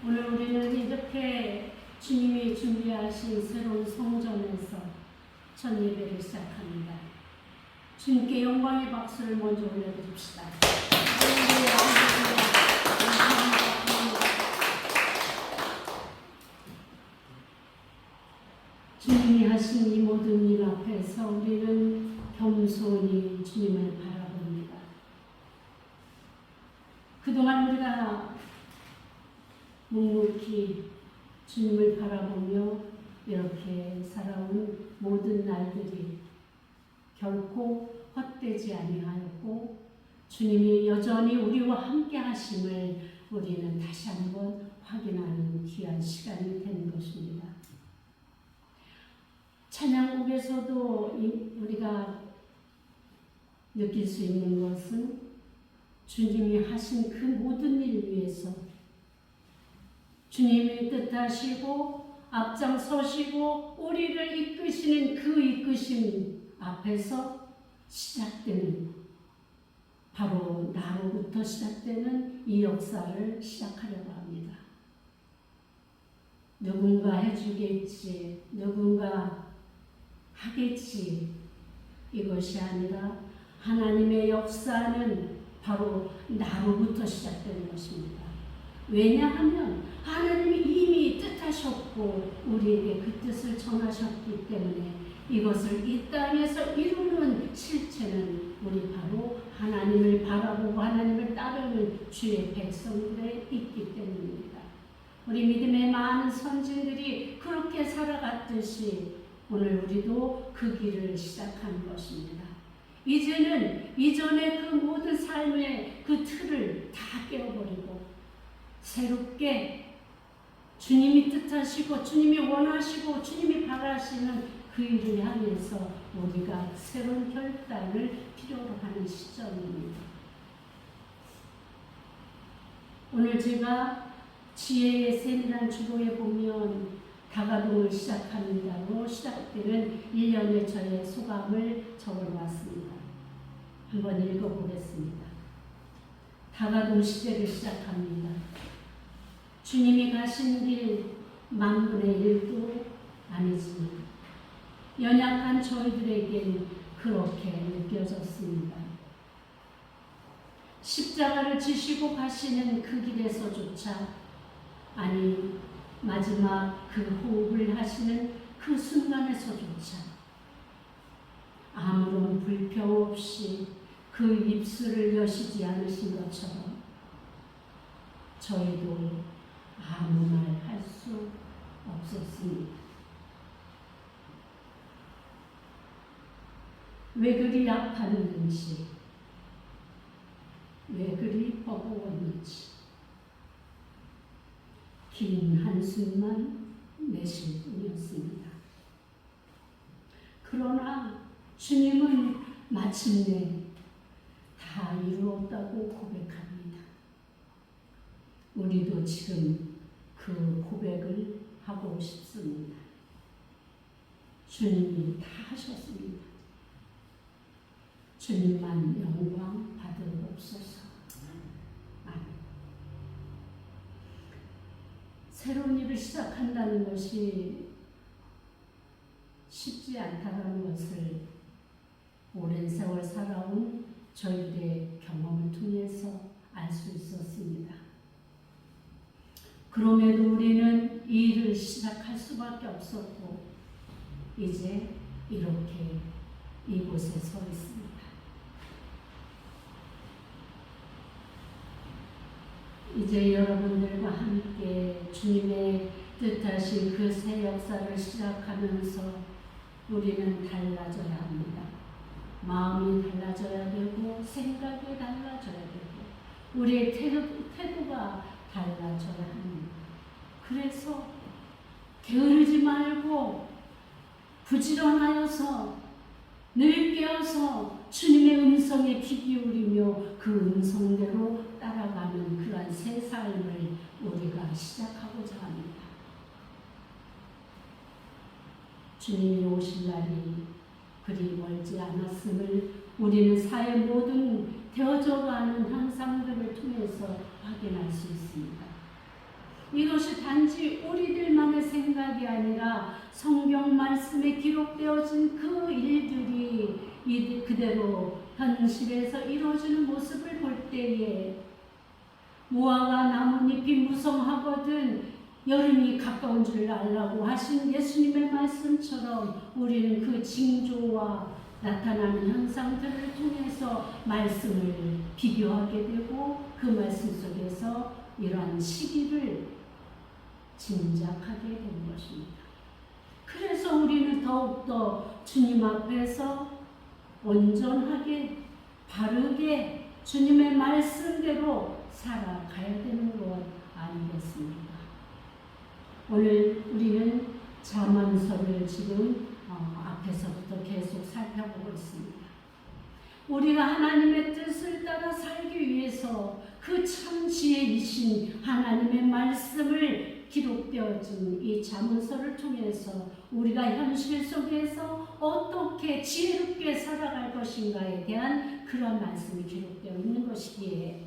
오늘 우리는 이렇게 주님이 준비하신 새로운 성전에서 첫 예배를 시작합니다. 주님께 영광의 박수를 먼저 올려드립시다. 주님이 하신 이 모든 일 앞에서 우리는 겸손히 주님을 바라봅니다. 그동안 우리가 묵묵히 주님을 바라보며 이렇게 살아온 모든 날들이 결코 헛되지 아니하였고 주님이 여전히 우리와 함께 하심을 우리는 다시 한번 확인하는 귀한 시간이 되는 것입니다. 찬양곡에서도 우리가 느낄 수 있는 것은 주님이 하신 그 모든 일 위해서 주님이 뜻하시고 앞장서시고 우리를 이끄시는 그 이끄심 앞에서 시작되는, 바로 나로부터 시작되는 이 역사를 시작하려고 합니다. 누군가 해주겠지, 누군가 하겠지, 이것이 아니라 하나님의 역사는 바로 나로부터 시작되는 것입니다. 왜냐하면 하나님이 이미 뜻하셨고 우리에게 그 뜻을 전하셨기 때문에 이것을 이 땅에서 이루는 실체는 우리 바로 하나님을 바라보고 하나님을 따르는 주의 백성들에 있기 때문입니다. 우리 믿음의 많은 선진들이 그렇게 살아갔듯이 오늘 우리도 그 길을 시작하는 것입니다. 이제는 이전의 그 모든 삶의 그 틀을 다 깨어버리고 새롭게 주님이 뜻하시고 주님이 원하시고 주님이 바라시는 그 일을 향해서 우리가 새로운 결단을 필요로 하는 시점입니다. 오늘 제가 지혜의 샘이라는 주보에 보면 다가동을 시작합니다로 시작되는 1년의 저의 소감을 적어놨습니다. 한번 읽어보겠습니다. 다가동 시대를 시작합니다. 주님이 가신 길 만분의 1도 아니지만 연약한 저희들에겐 그렇게 느껴졌습니다. 십자가를 지시고 가시는 그 길에서조차, 아니 마지막 그 호흡을 하시는 그 순간에서조차 아무런 불평 없이 그 입술을 여시지 않으신 것처럼 저희도 아무 말 할 수 없었습니다. 왜 그리 아팠는지, 왜 그리 버거웠는지 긴 한숨만 내쉴 뿐이었습니다. 그러나 주님은 마침내 다 이루었다고 고백합니다. 우리도 지금 그 고백을 하고 싶습니다. 주님이 다 하셨습니다. 주님만 영광 받으옵소서. 아멘. 새로운 일을 시작한다는 것이 쉽지 않다는 것을 오랜 세월 살아온 저희들의 경험을 통해서 알 수 있었습니다. 그럼에도 우리는 이 일을 시작할 수밖에 없었고 이제 이렇게 이곳에 서 있습니다. 이제 여러분들과 함께 주님의 뜻하신 그 새 역사를 시작하면서 우리는 달라져야 합니다. 마음이 달라져야 되고 생각이 달라져야 되고 우리의 태도가 달라져야 합니다. 그래서 게으르지 말고 부지런하여서 늘 깨어서 주님의 음성에 귀 기울이며 그 음성대로 따라가는 그러한 새 삶을 우리가 시작하고자 합니다. 주님이 오실 날이 그리 멀지 않았음을 우리는 사회 모든 되어져가는 현상들을 통해서 확인할 수 있습니다. 이것이 단지 우리들만의 생각이 아니라 성경 말씀에 기록되어진 그 일들이 그대로 현실에서 이루어지는 모습을 볼 때에 무화과 나뭇잎이 무성하거든 여름이 가까운 줄 알라고 하신 예수님의 말씀처럼 우리는 그 징조와 나타나는 현상들을 통해서 말씀을 비교하게 되고 그 말씀 속에서 이러한 시기를 짐작하게 되는 것입니다. 그래서 우리는 더욱더 주님 앞에서 온전하게 바르게 주님의 말씀대로 살아가야 되는 것 아니겠습니까? 오늘 우리는 잠언서를 지금 앞에서부터 계속 살펴보고 있습니다. 우리가 하나님의 뜻을 따라 살기 위해서 그 참 지혜이신 하나님의 말씀을 기록되어진 이 잠언서를 통해서 우리가 현실 속에서 어떻게 지혜롭게 살아갈 것인가에 대한 그런 말씀이 기록되어 있는 것이기에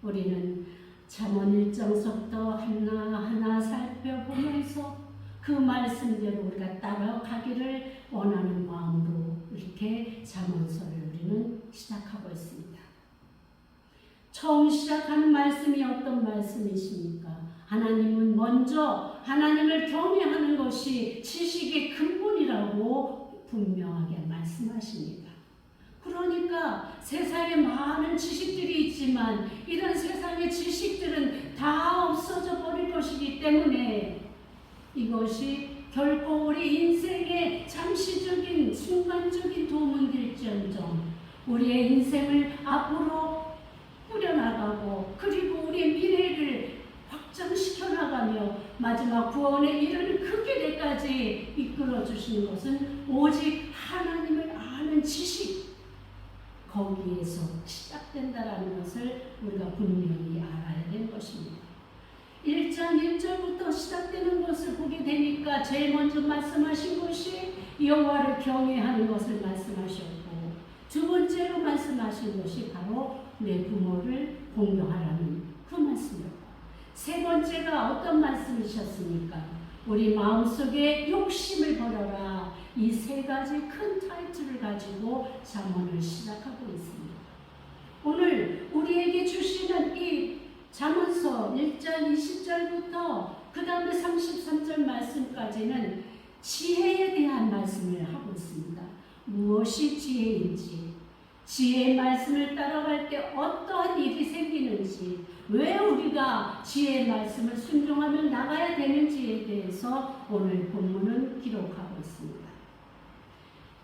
우리는 잠언 1장서부터 하나하나 살펴보면서 그 말씀대로 우리가 따라가기를 원하는 마음으로 이렇게 잠언서를 우리는 시작하고 있습니다. 처음 시작하는 말씀이 어떤 말씀이십니까? 하나님은 먼저 하나님을 경외하는 것이 지식의 근본이라고 분명하게 말씀하십니다. 그러니까 세상에 많은 지식들이 있지만 이런 세상의 지식들은 다 없어져 버릴 것이기 때문에 이것이 결코 우리 인생에 잠시적인 순간적인 도움은 될지언정 우리의 인생을 앞으로 꾸려나가고 그리고 우리의 미래를 확장시켜 나가며 마지막 구원에 이르는 그 길에까지 이끌어 주시는 것은 오직 하나님을 아는 지식 거기에서 시작된다라는 것을 우리가 분명히 알아야 되는 것입니다. 1장 1절부터 시작되는 것을 보게 되니까 제일 먼저 말씀하신 것이 여호와를 경외하는 것을 말씀하셨고 두 번째로 말씀하신 것이 바로 내 부모를 공경하라는 그 말씀이었고 세 번째가 어떤 말씀이셨습니까? 우리 마음속에 욕심을 버려라. 이 세 가지 큰 타이틀을 가지고 잠언을 시작하고 있습니다. 오늘 우리에게 주시는 이 잠언서 1장 20절부터 그 다음에 33절 말씀까지는 지혜에 대한 말씀을 하고 있습니다. 무엇이 지혜인지, 지혜의 말씀을 따라갈 때 어떠한 일이 생기는지, 왜 우리가 지혜의 말씀을 순종하며 나가야 되는지에 대해서 오늘 본문은 기록하고 있습니다.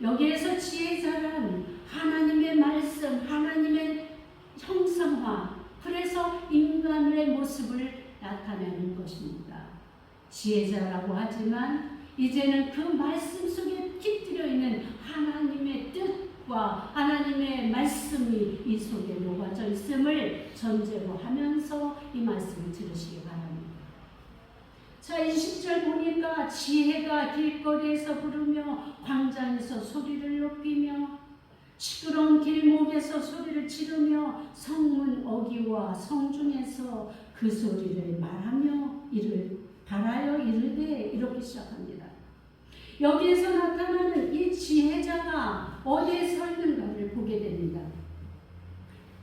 여기에서 지혜자란 하나님의 말씀, 하나님의 형상화, 그래서 인간의 모습을 나타내는 것입니다. 지혜자라고 하지만 이제는 그 말씀 속에 깃들여 있는 하나님의 뜻과 하나님의 말씀이 이 속에 녹아져 있음을 전제로 하면서 이 말씀을 들으시기 바랍니다. 자, 20절 보니까 지혜가 길거리에서 부르며 광장에서 소리를 높이며 시끄러운 길목에서 소리를 지르며 성문 어귀와 성중에서 그 소리를 말하며 바라여 이르되 이렇게 시작합니다. 여기에서 나타나는 이 지혜자가 어디에 서 있는가를 보게 됩니다.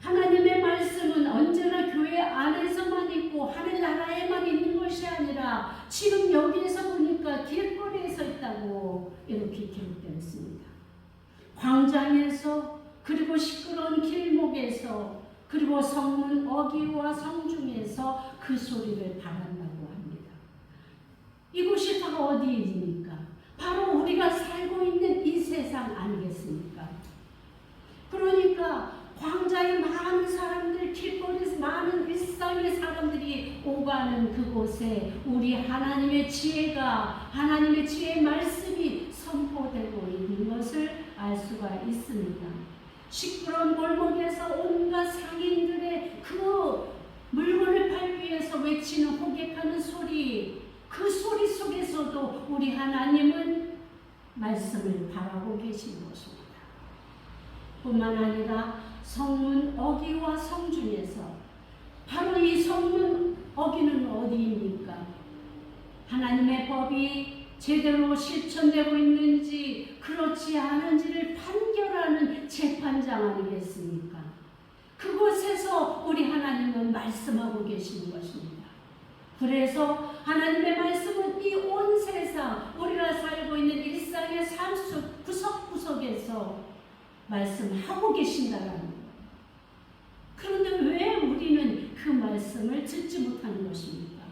하나님의 말씀은 언제나 교회 안에서만 있고 하늘나라에만 있는 것이 아니라 지금 여기에서 보니까 길거리에 서 있다고 이렇게 기록되어 있습니다. 광장에서 그리고 시끄러운 길목에서 그리고 성문 어귀와 성중에서 그 소리를 바란다고 합니다. 이곳이 다 어디입니까? 바로 우리가 살고 있는 이 세상 아니겠습니까? 그러니까 광장에 많은 사람들, 길거리에서 많은 일상의 사람들이 오가는 그곳에 우리 하나님의 지혜가, 하나님의 지혜의 말씀이 선포되고 있는 것을 알 수가 있습니다. 시끄러운 골목에서 온갖 상인들의 그 물건을 팔기 위해서 외치는 호객하는 소리, 그 소리 속에서도 우리 하나님은 말씀을 바라고 계신 것입니다. 뿐만 아니라 성문 어귀와 성중에서 바로 이 성문 어귀는 어디입니까? 하나님의 법이 제대로 실천되고 있는지 그렇지 않은지를 판결하는 재판장 아니겠습니까? 그곳에서 우리 하나님은 말씀하고 계시는 것입니다. 그래서 하나님의 말씀은 이 온 세상, 우리가 살고 있는 일상의 삶 속 구석구석에서 말씀하고 계신다라는 거예요. 그런데 왜 우리는 그 말씀을 듣지 못하는 것입니까?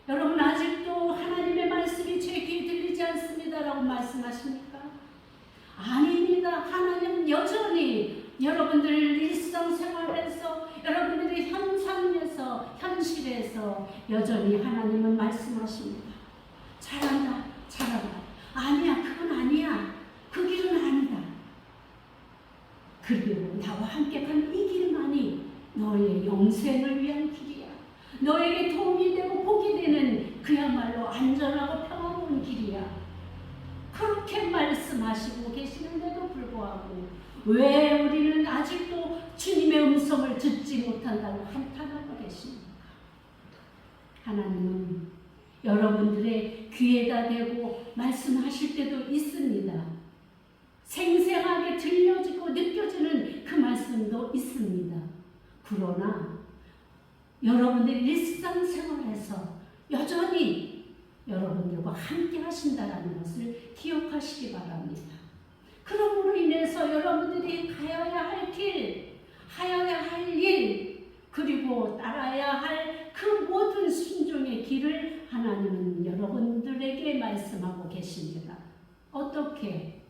여러분, 아직도 하나님의 말씀이 제 귀에 들리지 않습니다라고 말씀하십니까? 아닙니다. 하나님은 여전히 여러분들 일상생활에서, 여러분들의 삶에서, 현실에서 여전히 하나님은 말씀하십니다. 잘한다, 잘한다. 아니야, 그건 아니야. 그 길은 아니다. 그리고 나와 함께 간 이 길만이 너의 영생을 위한 길이야. 너에게 도움이 되고 복이 되는 그야말로 안전하고 평화로운 길이야. 그렇게 말씀하시고 계시는데도 불구하고 왜 우리는 아직도 주님의 음성을 듣지 못한다고 한탄하고 계십니까? 하나님은 여러분들의 귀에다 대고 말씀하실 때도 있습니다. 생생하게 들려지고 느껴지는 그 말씀도 있습니다. 그러나 여러분들의 일상생활에서 여전히 여러분들과 함께 하신다는 것을 기억하시기 바랍니다. 그러므로 인해서 여러분들이 가야 할 길, 하여야 할 일, 그리고 따라야 할 그 모든 순종의 길을 하나님은 여러분들에게 말씀하고 계십니다. 어떻게?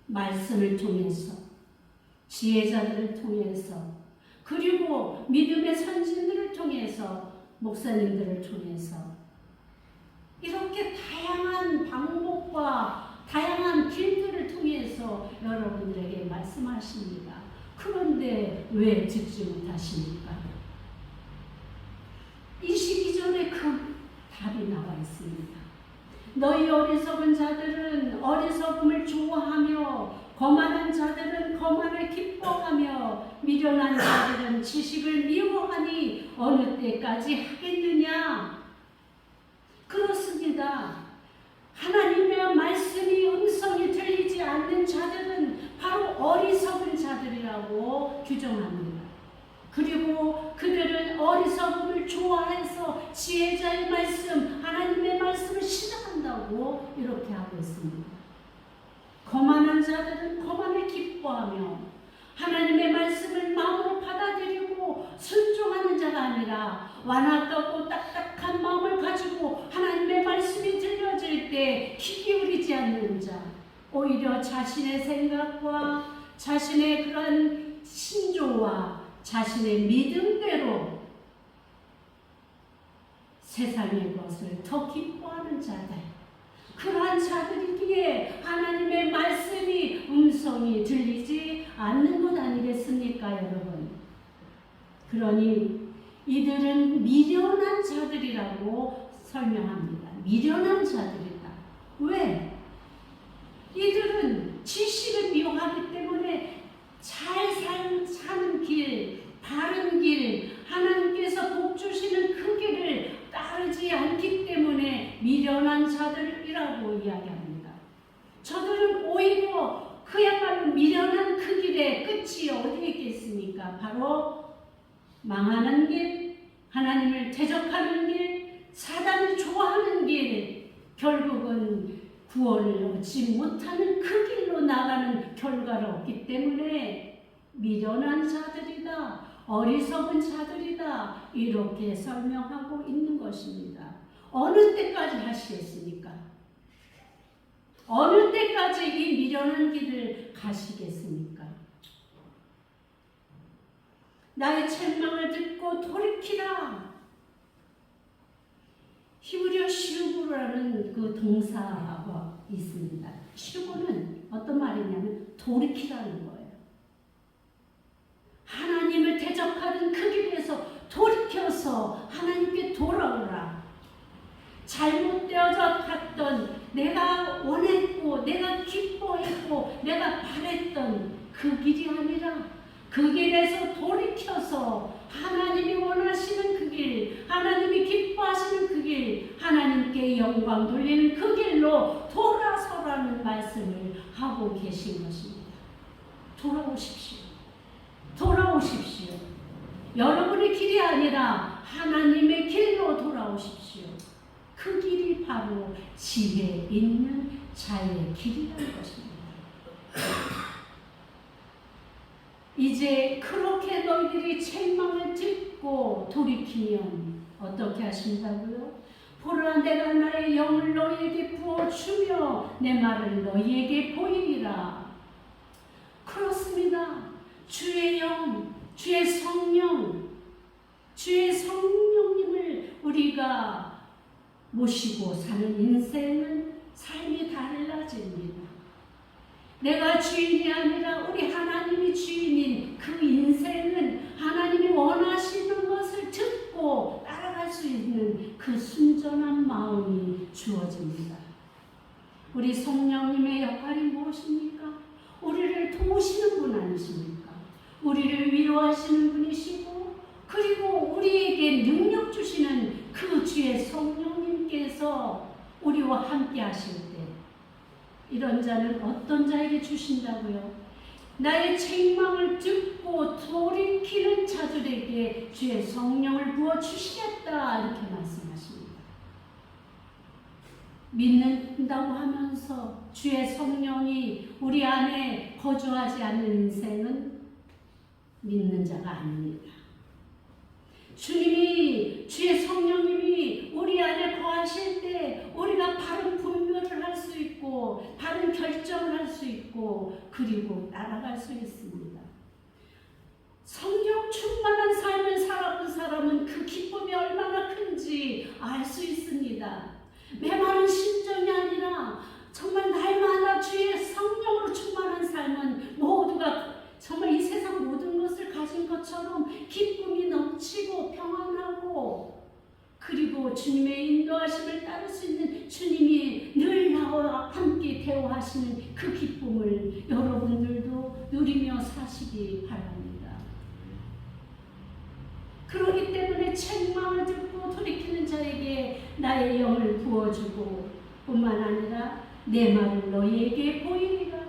말씀을 통해서, 지혜자들을 통해서, 그리고 믿음의 선진들을 통해서, 목사님들을 통해서 이렇게 다양한 방법과 다양한 길들을 통해서 여러분들에게 말씀하십니다. 그런데 왜 듣지 못하십니까? 22절에 그 답이 나와 있습니다. 너희 어리석은 자들은 어리석음을 좋아하며 거만한 자들은 거만을 기뻐하며 미련한 자들은 지식을 미워하니 어느 때까지 하겠느냐? 그렇습니다. 하나님의 말씀이 음성이 들리지 않는 자들은 바로 어리석은 자들이라고 규정합니다. 그리고 그들은 어리석음을 좋아해서 지혜자의 말씀, 하나님의 말씀을 싫어한다고 이렇게 하고 있습니다. 거만한 자들은 거만을 기뻐하며 하나님의 말씀을 마음으로 받아들이고 순종하는 자가 아니라 완악하고 딱딱한 마음을 가지고 하나님의 말씀이 들려질 때 귀 기울이지 않는 자, 오히려 자신의 생각과 자신의 그런 신조와 자신의 믿음대로 세상의 것을 더 기뻐하는 자들, 그러한 자들이기에 하나님의 말씀이 음성이 들리지 않는 것 아니겠습니까, 여러분? 그러니 이들은 미련한 자들이라고 설명합니다. 미련한 자들이다. 왜? 이들은 지식을 미워하기 때문에 잘 사는 길, 바른 길, 하나님께서 복 주시는 그 길을 따르지 않기 때문에 미련한 자들이라고 이야기합니다. 저들은 오히려 그야말로 미련한 그 길의 끝이 어디에 있겠습니까? 바로 망하는 길, 하나님을 대적하는 길, 사단이 좋아하는 길, 결국은 구원을 얻지 못하는 그 길로 나가는 결과를 얻기 때문에 미련한 자들이다, 어리석은 자들이다, 이렇게 설명하고 있는 것입니다. 어느 때까지 하시겠습니까? 어느 때까지 이 미련한 길을 가시겠습니까? 나의 책망을 듣고 돌이키라. 히브리어 슈브라는 그 동사가 있습니다. 슈브는 어떤 말이냐면 돌이키라는 거예요. 하나님을 대적하는 그 길에서 돌이켜서 하나님께 돌아오라. 잘못되어져 갔던, 내가 원했고 내가 기뻐했고 내가 바랬던 그 길이 아니라 그 길에서 돌이켜서 하나님이 원하시는 그 길, 하나님이 기뻐하시는 영광 돌리는 그 길로 돌아서라는 말씀을 하고 계신 것입니다. 돌아오십시오. 돌아오십시오. 여러분의 길이 아니라 하나님의 길로 돌아오십시오. 그 길이 바로 지혜 있는 자의 길이라는 것입니다. 이제 그렇게 너희들이 책망을 듣고 돌이키면 어떻게 하신다고요? 보라, 내가 나의 영을 너희에게 부어주며 내 말을 너희에게 보이리라. 그렇습니다. 주의 영, 주의 성령, 주의 성령님을 우리가 모시고 사는 인생은 삶이 달라집니다. 내가 주인이 아니라 우리 하나님이 주인인 그 인생은 하나님이 원하시는 것을 듣고 따라갈 수 있는 그 순전한 마음이 주어집니다. 우리 성령님의 역할이 무엇입니까? 우리를 도우시는 분 아니십니까? 우리를 위로하시는 분이시고, 그리고 우리에게 능력 주시는 그 주의 성령님께서 우리와 함께 하실 때 이런 자는 어떤 자에게 주신다고요? 나의 책망을 듣고 돌이키는 자들에게 주의 성령을 부어주시겠다, 이렇게 말씀하십니다. 믿는다고 하면서 주의 성령이 우리 안에 거주하지 않는 인생은 믿는 자가 아닙니다. 주님이, 주의 성령님이 우리 안에 거하실 때 우리가 바른 분별을 할 수 있고 바른 결정을 할 수 있고 그리고 따라갈 수 있습니다. 성령 충만한 삶을 살아본 사람은 그 기쁨이 얼마나 큰지 알 수 있습니다. 메마른 심정이 아니라 정말 날마다 주의 성령으로 충만한 삶은 모두가 정말 이 세상 모든 것을 가진 것처럼 기쁨이 넘치고 평안하고, 그리고 주님의 인도하심을 따를 수 있는 주님이 늘 나와 함께 대화하시는 그 기쁨을 여러분들도 누리며 사시기 바랍니다. 그렇기 때문에 책망을 듣고 돌이키는 자에게 나의 영을 부어주고 뿐만 아니라 내 말을 너희에게 보이리라.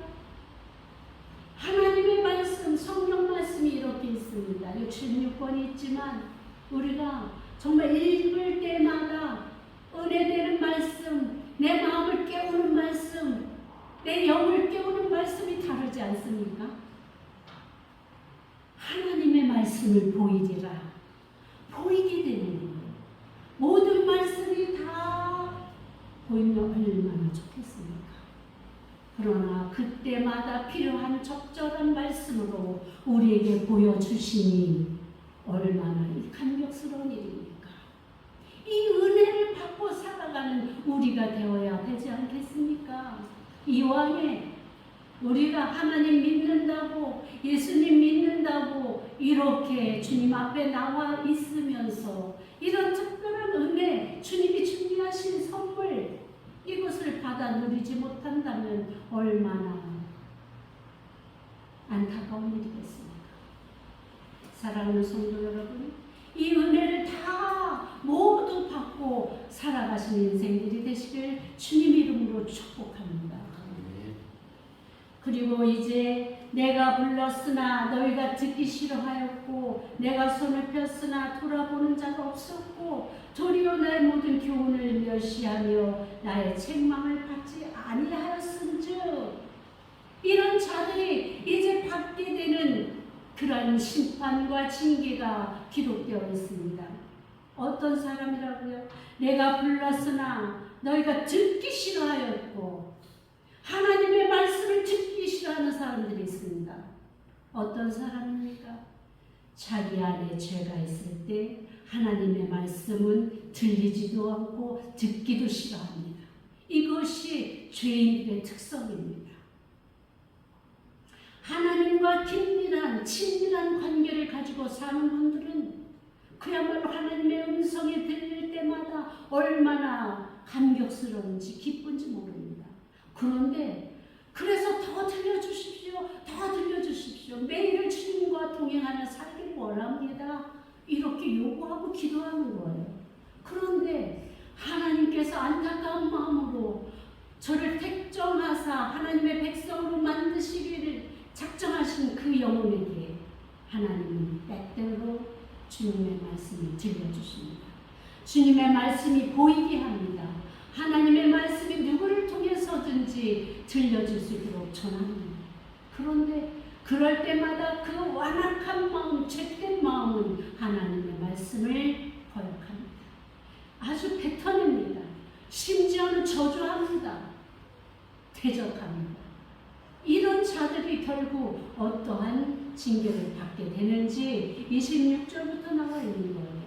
하나님의 말씀, 성령 말씀이 이렇게 있습니다. 66권이 있지만 우리가 정말 읽을 때마다 은혜되는 말씀, 내 마음을 깨우는 말씀, 내 영을 깨우는 말씀이 다르지 않습니까? 하나님의 말씀을 보이리라. 보이게 되는 거예요. 모든 말씀이 다 보이면 얼마나 좋겠습니까? 그러나 그때마다 필요한 적절한 말씀으로 우리에게 보여주시니 얼마나 감격스러운 일입니까? 이 은혜를 받고 살아가는 우리가 되어야 되지 않겠습니까? 이왕에 우리가 하나님 믿는다고, 예수님 믿는다고 이렇게 주님 앞에 나와 있으면서 이런 특별한 은혜, 주님이 준비하신 선물, 이것을 받아 누리지 못한다면 얼마나 안타까운 일이겠습니까? 사랑하는 성도 여러분, 이 은혜를 다 모두 받고 살아가시는 인생들이 되시길 주님 이름으로 축복합니다. 그리고 이제 내가 불렀으나 너희가 듣기 싫어하였고 내가 손을 폈으나 돌아보는 자가 없었고 도리어 나의 모든 교훈을 멸시하며 나의 책망을 받지 아니하였은즉, 이런 자들이 이제 받게 되는 그러한 심판과 징계가 기록되어 있습니다. 어떤 사람이라고요? 내가 불렀으나 너희가 듣기 싫어하였고, 하나님의 말씀을 듣기 싫어하는 사람들이 있습니다. 어떤 사람입니까? 자기 안에 죄가 있을 때 하나님의 말씀은 들리지도 않고 듣기도 싫어합니다. 이것이 죄인들의 특성입니다. 하나님과 긴밀한 친밀한 관계를 가지고 사는 분들은 그야말로 하나님의 음성이 들릴 때마다 얼마나 감격스러운지 기쁜지 모릅니다. 그런데 그래서 더 들려주십시오. 더 들려주십시오. 매일을 주님과 동행하며 살기를 원합니다. 이렇게 요구하고 기도하는 거예요. 그런데 하나님께서 안타까운 영혼에게 하나님은 때때로 주님의 말씀을 들려주십니다. 주님의 말씀이 보이게 합니다. 하나님의 말씀이 누구를 통해서든지 들려줄 수 있도록 전합니다. 그런데 그럴 때마다 그 완악한 마음, 죄된 마음은 하나님의 말씀을 거역합니다. 아주 뱉어냅니다. 심지어는 저주합니다. 대적합니다. 이런 자들이 결국 어떠한 징계를 받게 되는지 26절부터 나와 있는 거예요.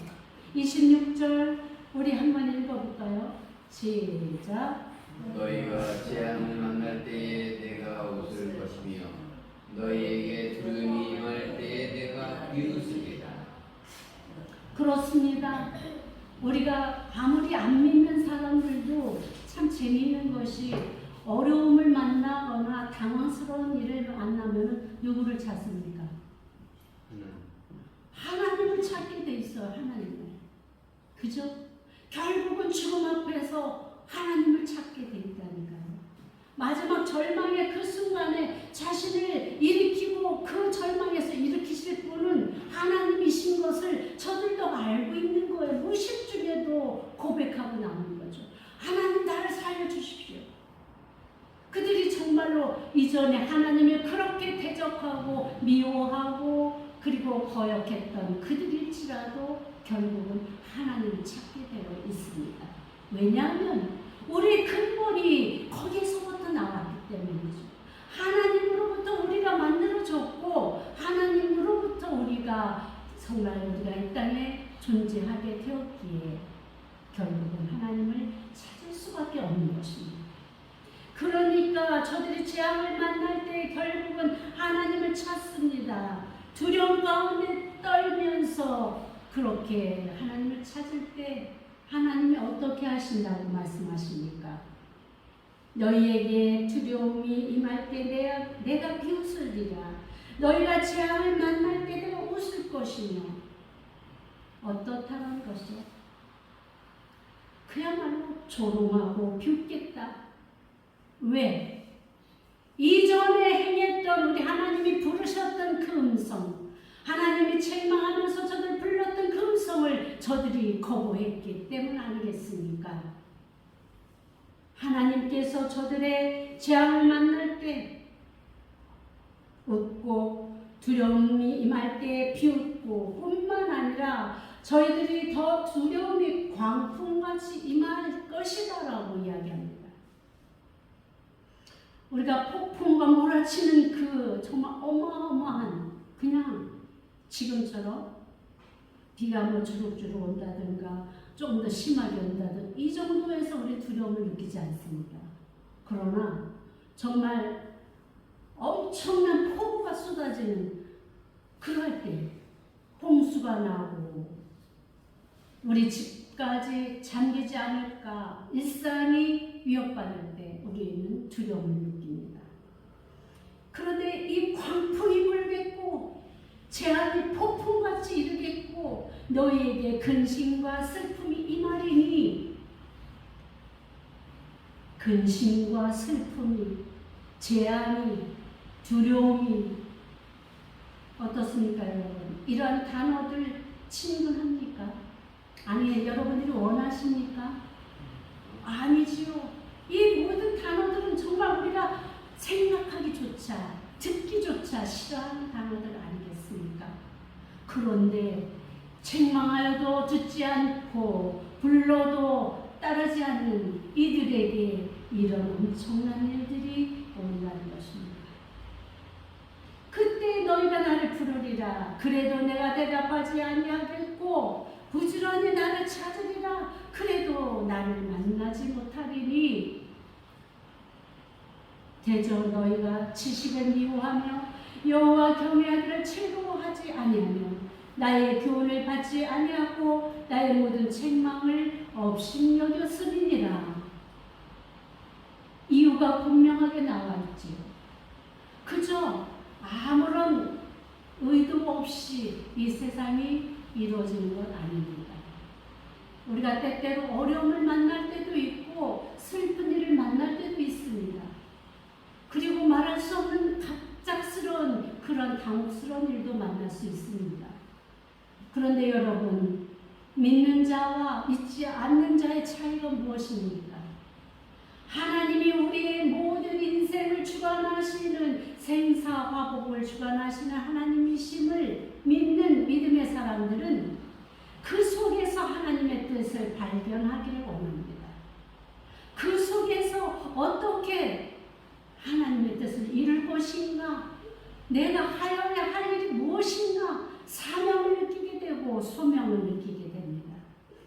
26절 우리 한번 읽어볼까요? 시작. 너희가 재앙을 만날 때에 내가 웃을 것이며 너희에게 두려움이 임할 때에 내가 비웃으리라. 그렇습니다. 우리가 아무리 안 믿는 사람들도 참 재미있는 것이 어려움을 만나거나 당황스러운 일을 만나면 누구를 찾습니까? 하나님을 찾게 돼 있어요. 하나님을. 그죠? 결국은 죽음 앞에서 하나님을 찾게 돼 있다니까요. 마지막 절망의 그 순간에 자신을 일으키고 그 절망에서 일으키실 분은 하나님이신 것을 저들도 알고 있는 거예요. 무식 중에도 고백하고 나오는 거죠. 하나님 나를 살려주십시오. 그들이 정말로 이전에 하나님을 그렇게 대적하고 미워하고 그리고 거역했던 그들일지라도 결국은 하나님을 찾게 되어 있습니다. 왜냐하면 우리의 근본이 거기서부터 나왔기 때문이죠. 하나님으로부터 우리가 만들어졌고 하나님으로부터 우리가 정말 우리가 이 땅에 존재하게 되었기에 결국은 하나님을 찾을 수밖에 없는 것입니다. 그러니까 저들이 재앙을 만날 때 결국은 하나님을 찾습니다. 두려움 가운데 떨면서 그렇게 하나님을 찾을 때 하나님이 어떻게 하신다고 말씀하십니까? 너희에게 두려움이 임할 때 내가 비웃으리라. 너희가 재앙을 만날 때 내가 웃을 것이며. 어떻다는 것이요? 그야말로 조롱하고 비웃겠다. 왜? 이전에 행했던 우리 하나님이 부르셨던 그 음성, 하나님이 책망하면서 저들 불렀던 그 음성을 저들이 거부했기 때문 아니겠습니까? 하나님께서 저들의 재앙을 만날 때 웃고 두려움이 임할 때 비웃고 뿐만 아니라 저희들이 더 두려움이 광풍같이 임할 것이다라고 이야기합니다. 우리가 폭풍과 몰아치는 그 정말 어마어마한 그냥 지금처럼 비가 뭐 주룩주룩 온다든가 좀 더 심하게 온다든가 이 정도에서 우리 두려움을 느끼지 않습니다. 그러나 정말 엄청난 폭우가 쏟아지는 그럴 때 홍수가 나고 우리 집까지 잠기지 않을까 일상이 위협받을 때 우리는 두려움을 느낍니다. 그런데 이 광풍이 불겠고 재앙이 폭풍같이 이르겠고 너희에게 근심과 슬픔이 임하리니 근심과 슬픔이 재앙이 두려움이 어떻습니까 여러분? 이러한 단어들 친근합니까? 아니 여러분들이 원하십니까? 아니지요. 이 모든 단어들은 정말 우리가 생각하기조차 듣기조차 싫어하는 단어들 아니겠습니까? 그런데 책망하여도 듣지 않고 불러도 따르지 않는 이들에게 이런 엄청난 일들이 온다는 것입니다. 그때 너희가 나를 부르리라. 그래도 내가 대답하지 아니하겠고 부지런히 나를 찾으리라. 그래도 나를 만나지 못하리니 대저 너희가 지식을 미워하며 여호와 경외하기를 즐거워하지 아니하며 나의 교훈을 받지 아니하고 나의 모든 책망을 업신여겼음이니라. 이유가 분명하게 나와 있지요. 그저 아무런 의도 없이 이 세상이 이루어지는 것 아닙니다. 우리가 때때로 어려움을 만날 때도 있고 슬픈 일을 만날 때도 있습니다. 그리고 말할 수 없는 갑작스러운 그런 당혹스러운 일도 만날 수 있습니다. 그런데 여러분, 믿는 자와 믿지 않는 자의 차이가 무엇입니까? 하나님이 우리의 모든 인생을 주관하시는 생사화복을 주관하시는 하나님이심을 믿는 믿음의 사람들은 그 속에서 하나님의 뜻을 발견하기를 원합니다. 그 속에서 어떻게 하나님의 뜻을 이룰 것인가, 내가 하여야 할 일이 무엇인가 사명을 느끼게 되고 소명을 느끼게 됩니다.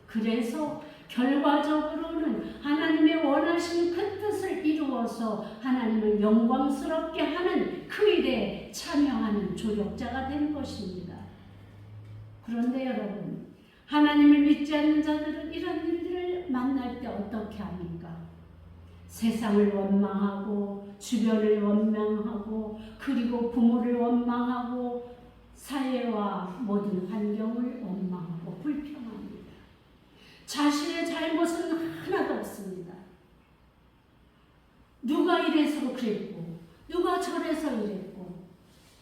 그래서 결과적으로는 하나님의 원하시는 그 뜻을 이루어서 하나님을 영광스럽게 하는 그 일에 참여하는 조력자가 되는 것입니다. 그런데 여러분, 하나님을 믿지 않는 자들은 이런 일들을 만날 때 어떻게 합니까? 세상을 원망하고 주변을 원망하고 그리고 부모를 원망하고 사회와 모든 환경을 원망하고 불평합니다. 자신의 잘못은 하나도 없습니다. 누가 이래서 그랬고 누가 저래서 이랬고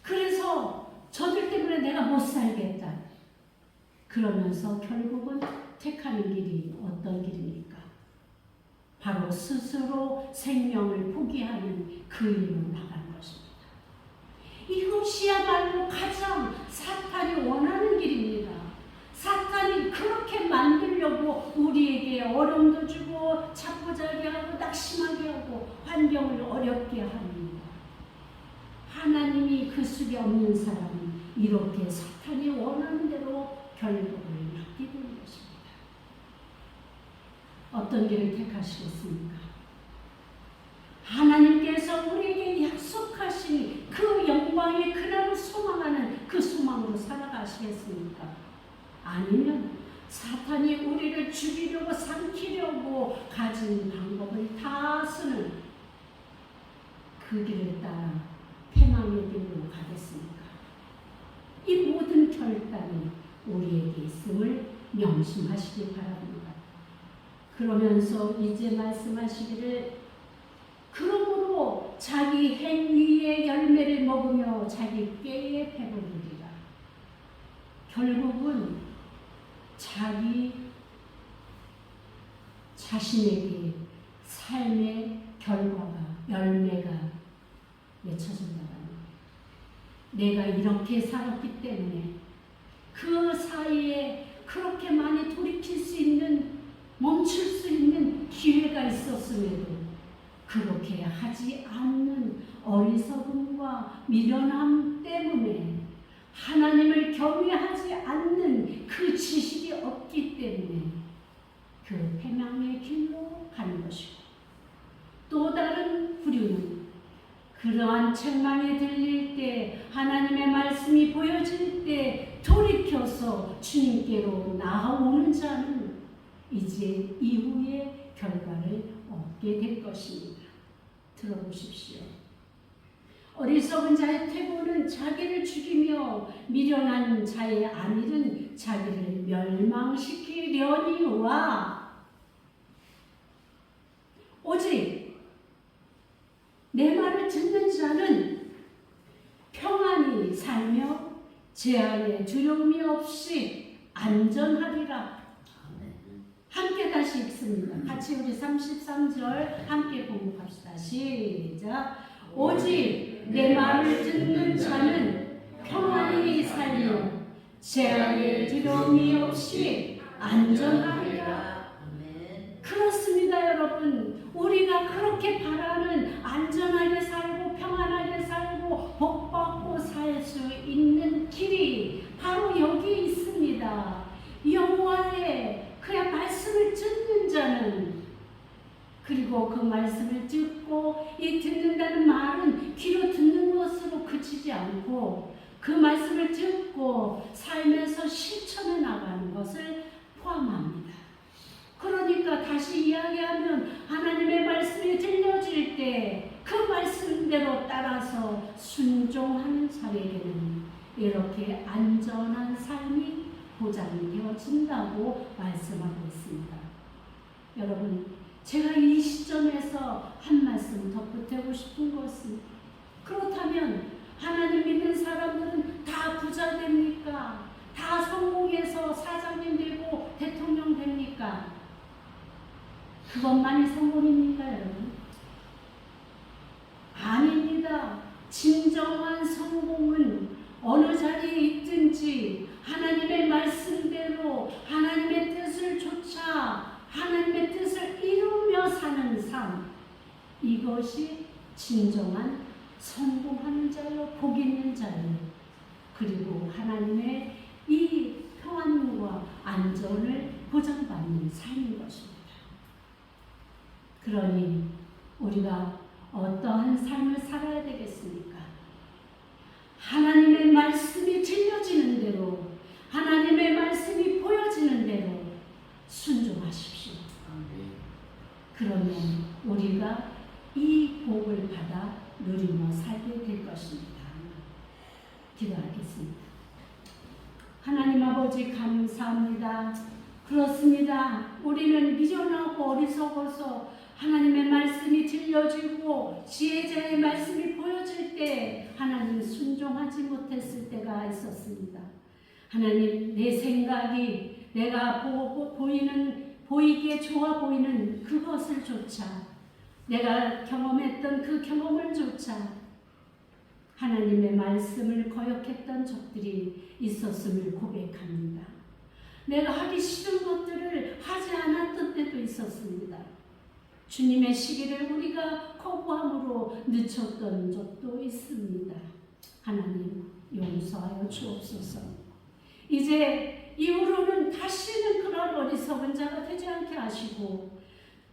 그래서 저들 때문에 내가 못 살겠다. 그러면서 결국은 택하는 길이 어떤 길입니까? 바로 스스로 생명을 포기하는 그 일로 나가는 것입니다. 이것이야말로 가장 사탄이 원하는 길입니다. 사탄이 그렇게 만들려고 우리에게 어려움도 주고 자포자기 하고 낙심하게 하고 환경을 어렵게 합니다. 하나님이 그 속에 없는 사람은 이렇게 사탄이 원하는 대로 결국을 맞게 되는 것입니다. 어떤 길을 택하시겠습니까? 하나님께서 우리에게 약속하신 그 영광의 그날을 소망하는 그 소망으로 살아가시겠습니까? 아니면 사탄이 우리를 죽이려고 삼키려고 가진 방법을 다 쓰는 그 길을 따라 패망의 길로 가겠습니까? 이 모든 결단이 우리에게 있음을 명심하시기 바랍니다. 그러면서 이제 말씀하시기를 그러므로 자기 행위의 열매를 먹으며 자기 꾀에 배부르리라. 결국은 자기 자신에게 삶의 결과가 열매가 맺혀진다는 내가 이렇게 살았기 때문에 그 사이에 그렇게 많이 돌이킬 수 있는 멈출 수 있는 기회가 있었음에도 그렇게 하지 않는 어리석음과 미련함 때문에 하나님을 경외하지 않는 그 지식이 없기 때문에 그 패망의 길로 가는 것이고 또 다른 부류는 그러한 책망이 들릴 때 하나님의 말씀이 보여질 때 돌이켜서 주님께로 나아오는 자는 이제 이후의 결과를 얻게 될 것입니다. 들어보십시오. 어리석은 자의 퇴보는 자기를 죽이며 미련한 자의 안일은 자기를 멸망시키려니와 오직 내 말을 듣는 자는 평안히 살며 재앙에 두려움이 없이 안전하리라. 함께 다시 읽습니다. 같이 우리 33절 함께 공부합시다. 시작. 오직 내 말을 듣는 자는 평안히 살며 재앙에 두려움이 없이 안전하리라. 그렇습니다, 여러분. 우리가 그렇게 바라는 안전하게 살고 평안하게 살고 복받고 살 수 있는 길이 바로 여기 있습니다. 여호와의 그의 말씀을 듣는 자는 그리고 그 말씀을 듣고 이 듣는다는 말은 귀로 듣는 것으로 그치지 않고 그 말씀을 듣고 살면서 실천해 나가는 것을 포함합니다. 그러니까 다시 이야기하면 하나님의 말씀이 들려질 때 그 말씀대로 따라서 순종하는 자에게는 이렇게 안전한 삶이 보장이 되어진다고 말씀하고 있습니다. 여러분, 제가 이 시점에서 한 말씀 덧붙이고 싶은 것은 그렇다면 하나님 믿는 사람들은 다 부자 됩니까? 다 성공해서 사장님 되고 대통령 됩니까? 그것만이 성공입니까, 여러분? 아닙니다. 진정한 성공은 어느 자리에 있든지 하나님의 말씀대로 하나님의 뜻을 쫓아 하나님의 뜻을 이루며 사는 삶, 이것이 진정한 성공하는 자요, 복 있는 자요. 그리고 하나님의 이 평안과 안전을 보장받는 삶인 것입니다. 그러니 우리가 어떠한 삶을 살아야 되겠습니까? 하나님의 말씀이 들려지는 대로, 하나님의 말씀이 보여지는 대로 순종하십시오. 그러면 우리가 이 복을 받아 누리며 살게 될 것입니다. 기도하겠습니다. 하나님 아버지 감사합니다. 그렇습니다. 우리는 미련하고 어리석어서 하나님의 말씀이 들려지고 지혜자의 말씀이 보여질 때 하나님 순종하지 못했을 때가 있었습니다. 하나님, 내 생각이 내가 보이기에 좋아 보이는 그것을 조차, 내가 경험했던 그 경험을 조차 하나님의 말씀을 거역했던 적들이 있었음을 고백합니다. 내가 하기 싫은 것들을 하지 않았던 때도 있었습니다. 주님의 시기를 우리가 거부함으로 늦췄던 적도 있습니다. 하나님 용서하여 주옵소서. 이제 이후로는 다시는 그런 어리석은 자가 되지 않게 하시고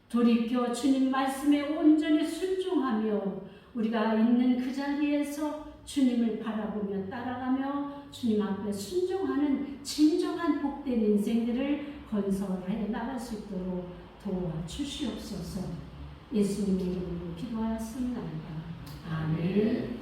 돌이켜 주님 말씀에 온전히 순종하며 우리가 있는 그 자리에서 주님을 바라보며 따라가며 주님 앞에 순종하는 진정한 복된 인생들을 건설해 나갈 수 있도록 도와주시옵소서. 예수님의 이름으로 기도하였습니다. 아멘.